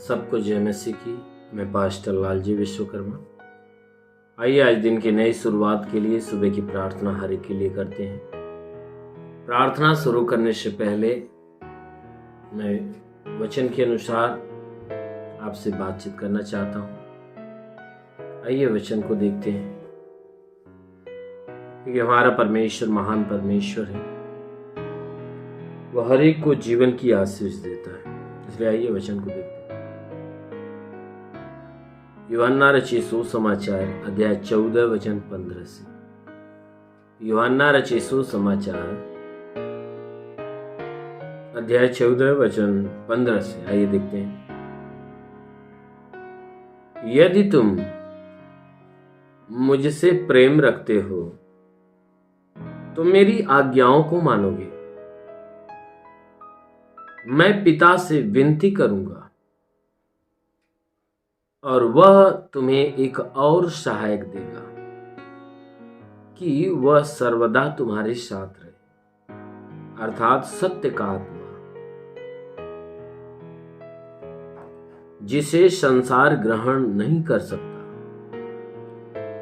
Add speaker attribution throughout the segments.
Speaker 1: सबको जय मसीह की। मैं पास्टर लालजी विश्वकर्मा। आइए आज दिन की नई शुरुआत के लिए सुबह की प्रार्थना हर एक के लिए करते हैं। प्रार्थना शुरू करने से पहले मैं वचन के अनुसार आपसे बातचीत करना चाहता हूँ। आइए वचन को देखते हैं, क्योंकि हमारा परमेश्वर महान परमेश्वर है। वह हर एक को जीवन की आशीष देता है। इसलिए आइए वचन को देखते हैं। यूहन्ना रचित सुसमाचार अध्याय 14 वचन 15 से। यूहन्ना रचित सुसमाचार अध्याय 14 वचन 15 से। आइए देखते हैं। यदि तुम मुझसे प्रेम रखते हो तो मेरी आज्ञाओं को मानोगे। मैं पिता से विनती करूंगा और वह तुम्हें एक और सहायक देगा कि वह सर्वदा तुम्हारे साथ रहे, अर्थात सत्य का आत्मा, जिसे संसार ग्रहण नहीं कर सकता,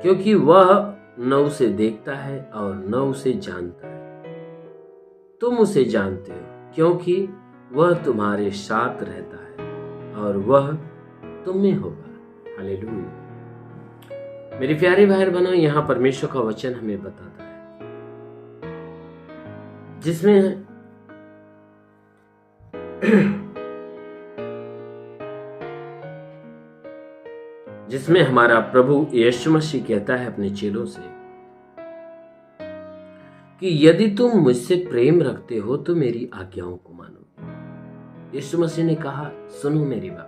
Speaker 1: क्योंकि वह न उसे देखता है और न उसे जानता है। तुम उसे जानते हो, क्योंकि वह तुम्हारे साथ रहता है और वह तुम में होगा। हालेलुया। मेरे प्यारे भाई बहनों, यहाँ परमेश्वर का वचन हमें बताता है, जिसमें हमारा प्रभु यीशु मसीह कहता है अपने चेलों से कि यदि तुम मुझसे प्रेम रखते हो तो मेरी आज्ञाओं को मानोगे। यीशु मसीह ने कहा, सुनो मेरी बात,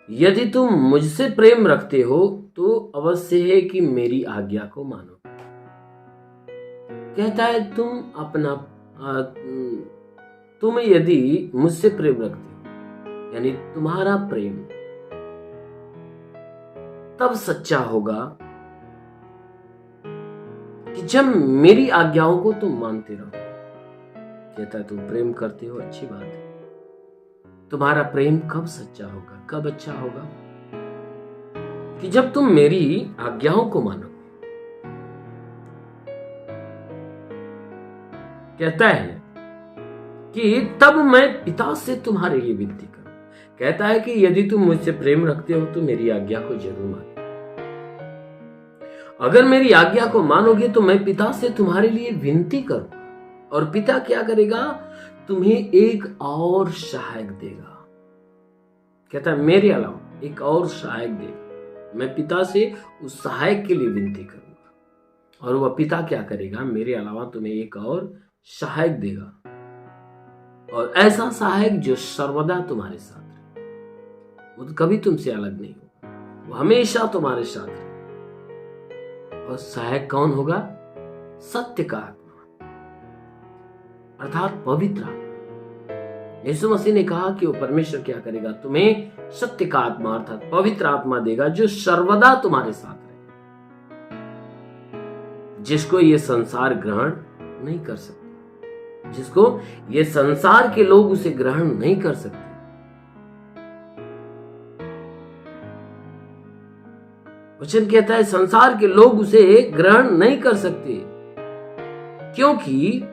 Speaker 1: यदि तुम मुझसे प्रेम रखते हो तो अवश्य है कि मेरी आज्ञा को मानो। कहता है तुम यदि मुझसे प्रेम रखते हो, यानी तुम्हारा प्रेम तब सच्चा होगा कि जब मेरी आज्ञाओं को तुम मानते रहो। कहता है तुम प्रेम करते हो, अच्छी बात है। तुम्हारा प्रेम कब सच्चा होगा, कब अच्छा होगा? कि जब तुम मेरी आज्ञाओं को मानोगे। कहता है कि तब मैं पिता से तुम्हारे लिए विनती करूं। कहता है कि यदि तुम मुझसे प्रेम रखते हो तो मेरी आज्ञा को जरूर मानो। अगर मेरी आज्ञा को मानोगे तो मैं पिता से तुम्हारे लिए विनती करूंगा और पिता क्या करेगा? तुम्हें एक और सहायक देगा। कहता है मेरे अलावा एक और सहायक देगा। मैं पिता से उस सहायक के लिए विनती करूंगा और वह पिता क्या करेगा? मेरे अलावा तुम्हें एक और सहायक देगा, और ऐसा सहायक जो सर्वदा तुम्हारे साथ रहे। वो तो कभी तुमसे अलग नहीं होगा, वो हमेशा तुम्हारे साथ रहे। और सहायक कौन होगा? सत्य का आत्मा, अर्थात पवित्र आत्मा। यीशु मसीह ने कहा कि वो परमेश्वर क्या करेगा? तुम्हें सत्य का आत्मा अर्थात पवित्र आत्मा देगा, जो सर्वदा तुम्हारे साथ रहे, जिसको ये संसार ग्रहण नहीं कर सकते, जिसको ये संसार के लोग उसे ग्रहण नहीं कर सकते। वचन कहता है संसार के लोग उसे ग्रहण नहीं कर सकते, क्योंकि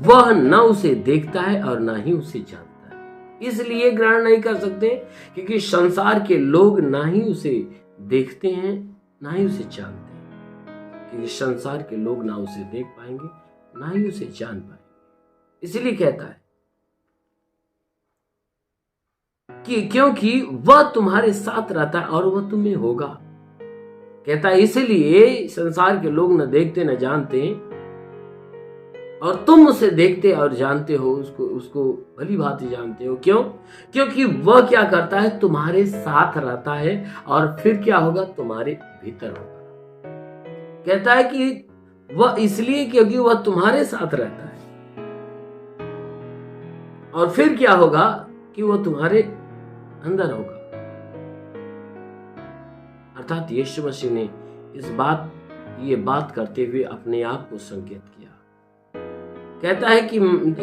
Speaker 1: वह न उसे देखता है और न ही उसे जानता है। इसलिए ग्रहण नहीं कर सकते क्योंकि संसार के लोग ना ही उसे देखते हैं, ना ही उसे जानते हैं। क्योंकि संसार के लोग ना उसे देख पाएंगे, ना ही उसे जान पाएंगे। इसलिए कहता है कि क्योंकि वह तुम्हारे साथ रहता है और वह तुम्हें होगा। कहता है इसलिए संसार के लोग न देखते न जानते, और तुम उसे देखते और जानते हो, उसको भली भांति जानते हो। क्यों? क्योंकि वह क्या करता है? तुम्हारे साथ रहता है, और फिर क्या होगा? तुम्हारे भीतर होगा। कहता है कि वह इसलिए क्योंकि वह तुम्हारे साथ रहता है, और फिर क्या होगा? कि वह तुम्हारे अंदर होगा। अर्थात यीशु मसीह ने ये बात करते हुए अपने आप को संकेत किया। कहता है कि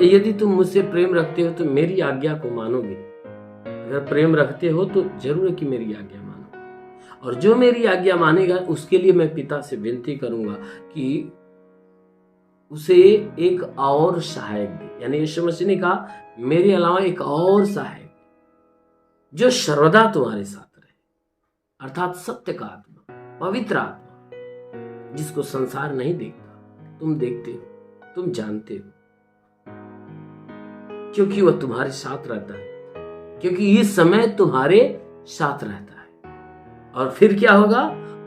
Speaker 1: यदि तुम मुझसे प्रेम रखते हो तो मेरी आज्ञा को मानोगे। अगर प्रेम रखते हो तो जरूर है कि मेरी आज्ञा मानो, और जो मेरी आज्ञा मानेगा उसके लिए मैं पिता से विनती करूंगा कि उसे एक और सहायक दे। यानी यीशु मसीह ने कहा मेरे अलावा एक और सहायक जो सर्वदा तुम्हारे साथ रहे, अर्थात सत्य का आत्मा, पवित्र आत्मा, जिसको संसार नहीं देखता, तुम देखते हो, तुम जानते हो, क्योंकि वह तुम्हारे साथ रहता है, क्योंकि इस समय तुम्हारे साथ रहता है। और फिर क्या होगा?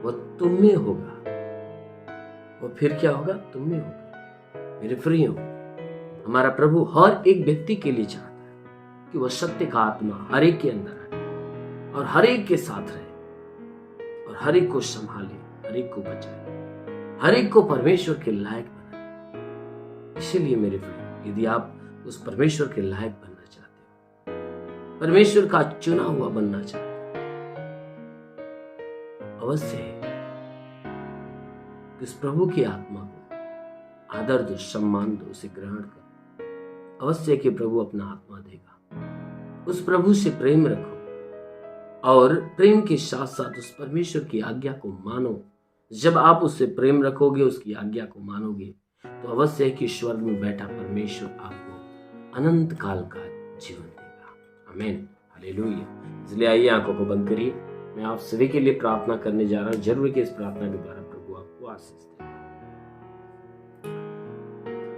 Speaker 1: वह तुम में होगा। वह फिर क्या होगा? तुम में होगा। मेरे प्रियो, हमारा प्रभु हर एक व्यक्ति के लिए चाहता है कि वह सत्य का आत्मा हर एक के अंदर आए और हर एक के साथ रहे और हर एक को संभाले, हर एक को बचाए, हर एक को परमेश्वर के लायक बनाए। इसीलिए मेरे प्रियो, यदि आप उस परमेश्वर के लायक बनना चाहते हो, परमेश्वर का चुना हुआ बनना चाहते हो, अवश्य है कि उस प्रभु की आत्मा को आदर दो, सम्मान दो, उसे ग्रहण करो। अवश्य कि प्रभु अपना आत्मा देगा। उस प्रभु से प्रेम रखो और प्रेम के साथ साथ उस परमेश्वर की आज्ञा को मानो। जब आप उससे प्रेम रखोगे, उसकी आज्ञा को मानोगे, तो अवश्य है कि स्वर्ग में बैठा परमेश्वर आपको अनंत काल का जीवन देगा। आमीन, हालेलुया। इसलिए आइए आंखों को बंद करिए। मैं आप सभी के लिए प्रार्थना करने जा रहा हूं। जरूर कि इस प्रार्थना के द्वारा प्रभु आपको आशीष देगा।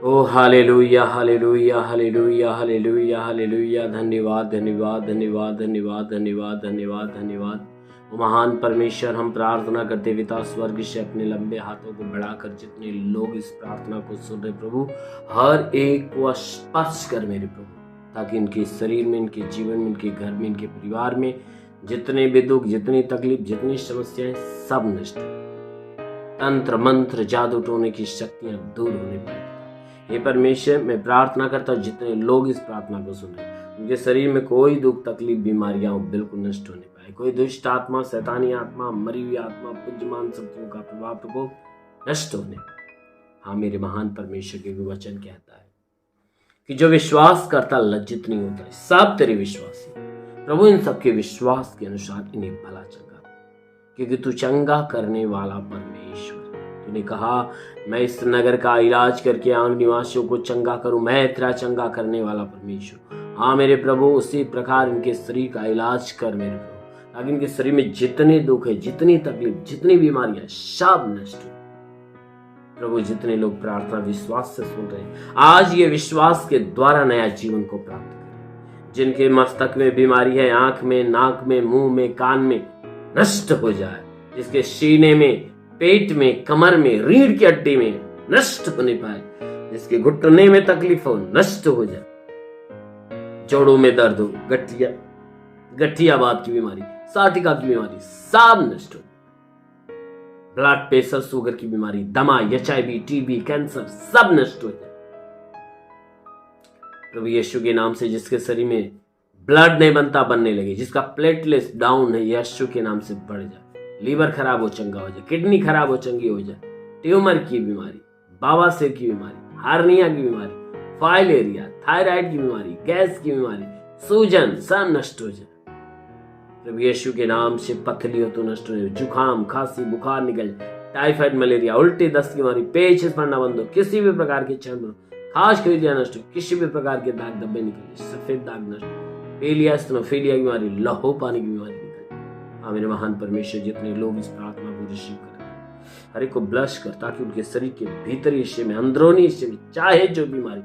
Speaker 1: ओ hallelujah, hallelujah, hallelujah, hallelujah, hallelujah. धन्यवाद, धन्यवाद, धन्यवाद, धन्यवाद, धन्यवाद, धन्यवाद, धन्यवाद। ओ महान परमेश्वर, हम प्रार्थना करते पिता स्वर्ग से अपने लंबे हाथों को बढ़ाकर जितने लोग इस प्रार्थना को सुन रहे प्रभु, हर एक को स्पर्श कर मेरे प्रभु, ताकि इनके शरीर में, इनके जीवन में, इनके घर में, इनके परिवार में जितने भी दुख, जितनी तकलीफ, जितनी समस्याएं, सब नष्ट हो। तंत्र मंत्र जादू टोने की शक्तियां दूर होने पाए। हे परमेश्वर, मैं प्रार्थना करता हूँ जितने लोग इस प्रार्थना को सुन रहे हैं, उनके शरीर में कोई दुख, तकलीफ, बीमारियां हो बिल्कुल नष्ट होने पाए। कोई दुष्ट आत्मा, शैतानी आत्मा, मरी हुई आत्मा, पूज्यमान शक्तियों का प्रभाव प्रकोप नष्ट होने पाए। हाँ मेरे महान परमेश्वर के वचन कहता है कि जो विश्वास करता लज्जित नहीं होता है। सब तेरे विश्वासी प्रभु, इन सबके विश्वास के अनुसार इन्हें भला चंगा, क्योंकि तू चंगा करने वाला परमेश्वर। तूने कहा मैं इस नगर का इलाज करके आंग निवासियों को चंगा करूं। मैं तेरा चंगा करने वाला परमेश्वर। हाँ मेरे प्रभु, उसी प्रकार इनके शरीर का इलाज कर मेरे प्रभु, ताकि इनके शरीर में जितने दुख है, जितनी तकलीफ, जितनी बीमारियां, सब नष्ट हो प्रभु। जितने लोग प्रार्थना विश्वास से सुन रहे हैं, आज ये विश्वास के द्वारा नया जीवन को प्राप्त करें। जिनके मस्तक में बीमारी है, आंख में, नाक में, मुंह में, कान में, नष्ट हो जाए। जिसके सीने में, पेट में, कमर में, रीढ़ की हड्डी में नष्ट होने पाए। जिसके घुटने में तकलीफ हो, नष्ट हो जाए। जोड़ों में दर्द हो, गठियाबाद की बीमारी, साटिका की बीमारी, सब नष्ट हो। ब्लड प्रेशर, शुगर की बीमारी, दमा, HIV, TB, कैंसर, सब नष्ट हो जाए प्रभु यीशु के नाम से। जिसके शरीर में ब्लड नहीं बनता, बनने लगे, जिसका प्लेटलेट्स डाउन है, यीशु के नाम से बढ़ जाए। लीवर खराब हो, चंगा हो जाए। किडनी खराब हो, चंगी हो जाए। ट्यूमर की बीमारी, बवासीर की बीमारी, हार्निया की बीमारी, फाइलेरिया, थायराइड की बीमारी, गैस की बीमारी, सूजन, सब नष्ट हो जाए प्रभु यीशु के नाम से। पथरी हो तो नष्ट हो जाए। जुकाम, खांसी, बुखार निकल जाए। टाइफाइड, मलेरिया, उल्टी, दस्त की बीमारी, पेचिश पड़ना बंद हो। किसी भी प्रकार के चर्म, खास खरीदियां नष्ट हो। किसी भी प्रकार के दाग धब्बे निकल जाए, सफेद दाग नष्ट हो। पीलिया, स्टेनोफीलिया की बीमारी, लहू पानी की बीमारी निकल जाए। हाँ मेरे महान परमेश्वर, जितने लोग इस प्रार्थना को रिसीव करें, हर एक को ब्लश कर, ताकि उनके शरीर के भीतरी हिस्से में, अंदरूनी हिस्से में, चाहे जो बीमारी,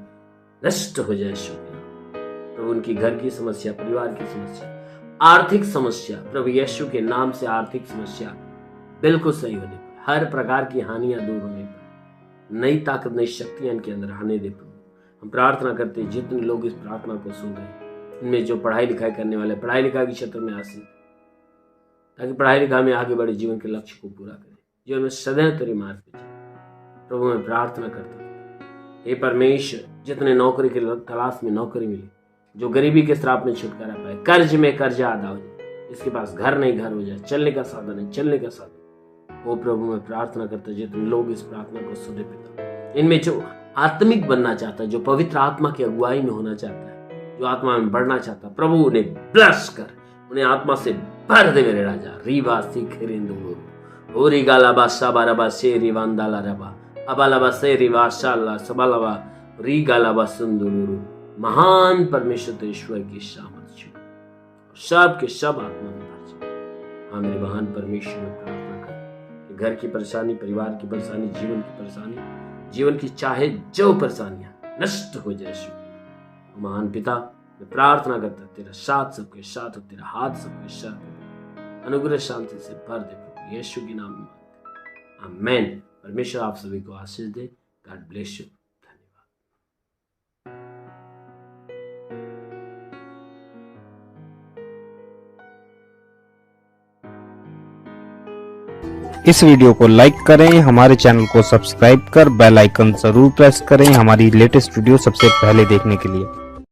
Speaker 1: नष्ट हो जाए प्रभु। उनकी घर की समस्या, परिवार की समस्या, आर्थिक समस्या, प्रभु यीशु के नाम से आर्थिक समस्या बिल्कुल सही होने पर, हर प्रकार की हानियां दूर होने पर, नई ताकत, नई शक्तियां इनके अंदर आने दे प्रभु। हम प्रार्थना करते हैं जितने लोग इस प्रार्थना को सुन रहे हैं, इनमें जो पढ़ाई लिखाई करने वाले, पढ़ाई लिखाई के क्षेत्र में आसीन, ताकि पढ़ाई लिखाई में आगे बढ़े, जीवन के लक्ष्य को पूरा करें, जीवन में सदैव तेरे मार्ग पे चले प्रभु। मैं प्रार्थना करता हूँ हे परमेश्वर, जितने नौकरी के तलाश में नौकरी मिले, जो गरीबी के श्राप में छुटकारा पाए, कर्ज में कर्जा अदा हो जाए, इसके पास घर नहीं घर हो जाए, चलने का साधन है, चलने का साधन। ओ प्रभु मैं प्रार्थना करता हूँ जितने लोग इस प्रार्थना को सुने पिता, इनमें जो आत्मिक बनना चाहता है, जो पवित्र आत्मा की अगुवाई में होना चाहता है, जो आत्मा में बढ़ना चाहता, प्रभु उन्हें ब्लेस कर, उन्हें आत्मा से भर दे मेरे राजा। रीवा सीखेरेंदुलुरु ओरी गालाबा साबाराबा सेरी वांदाला रबा अबालाबा सेरी वाशाला सबालाबा री गालाबा सुंदुलुरु। महान परमेश्वर तो ईश्वर की शामत छू, सब के सब आत्मा में भर जाए। हाँ मेरे महान परमेश्वर में प्रार्थना कर कि घर की परेशानी, परिवार की परेशानी, जीवन की परेशानी, जीवन की चाहे जो परेशानियां नष्ट हो जाए। महान पिता मैं प्रार्थना करता तेरा साथ सबके साथ हो, तेरा हाथ सबके सर पे अनुग्रह शांति से भर दे प्रभु यीशु के नाम में मांगते आमीन। परमेश्वर आप सभी को आशीष दे। God bless you.
Speaker 2: इस वीडियो को लाइक करें, हमारे चैनल को सब्सक्राइब कर बेल आइकन जरूर प्रेस करें हमारी लेटेस्ट वीडियो सबसे पहले देखने के लिए।